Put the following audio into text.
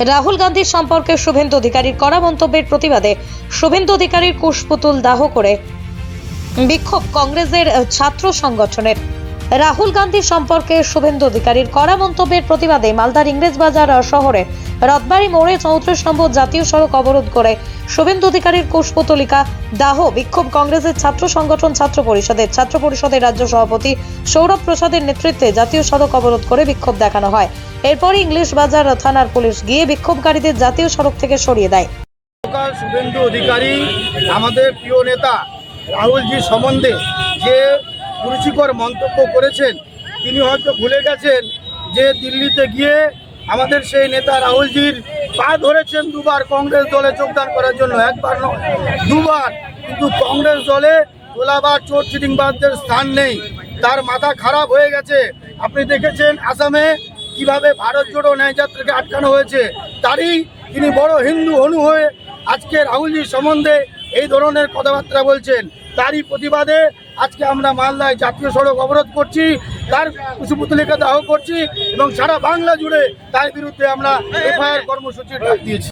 রাহুল গান্ধীর সম্পর্কে শুভেন্দু অধিকারীর কড়া মন্তব্যের প্রতিবাদে শুভেন্দু অধিকারীর কুশপুতুল দাহ করে বিক্ষোভ কংগ্রেসের ছাত্র সংগঠনের। রাহুল গান্ধী সম্পর্কে শুভেন্দু অধিকারীর কড়া মন্তব্যের প্রতিবাদে মালদার ইংরেজবাজার শহরে রথবাড়ি মোড়ে 34 নম্বর জাতীয় সড়ক অবরোধ করে শুভেন্দু অধিকারীর কুশপুতলিকা দাহ বিক্ষোভ কংগ্রেসের ছাত্র সংগঠন ছাত্র পরিষদের রাজ্য সভাপতি সৌরভ প্রসাদের নেতৃত্বে জাতীয় সড়ক অবরোধ করে বিক্ষোভ দেখানো হয়। এরপরই ইংলিশ বাজার থানার পুলিশ গিয়ে বিক্ষোভকারীদের জাতীয় সড়ক থেকে সরিয়ে দেয়। শুভেন্দু অধিকারী আমাদের প্রিয় নেতা রাহুলজি সম্বন্ধে যে কুরুচিকর মন্তব্য করেছেন, তিনি হয়তো ভুলে গেছেন যে দিল্লিতে গিয়ে আমাদের সেই নেতা রাহুলজির পা ধরেছেন দুবার কংগ্রেস দলে যোগদান করার জন্য, একবার নয় দুবার। কিন্তু কংগ্রেস দলে তোলাবাদ চোর চিটিংবাজদের স্থান নেই, তার মাথা খারাপ হয়ে গেছে। আপনি দেখেছেন আসামে কিভাবে ভারত জোড়ো ন্যায় যাত্রাকে আটকানো হয়েছে, তারই তিনি বড় হিন্দু হনু হয়ে আজকে রাহুলজির সম্বন্ধে এই ধরনের কথাবার্তা বলছেন। তারই প্রতিবাদে আজকে আমরা মালদায় জাতীয় সড়ক অবরোধ করছি, তার কুশপুতলিকা দাহ করছি এবং সারা বাংলা জুড়ে তার বিরুদ্ধে আমরা এফআইআর কর্মসূচির ডাক দিয়েছি।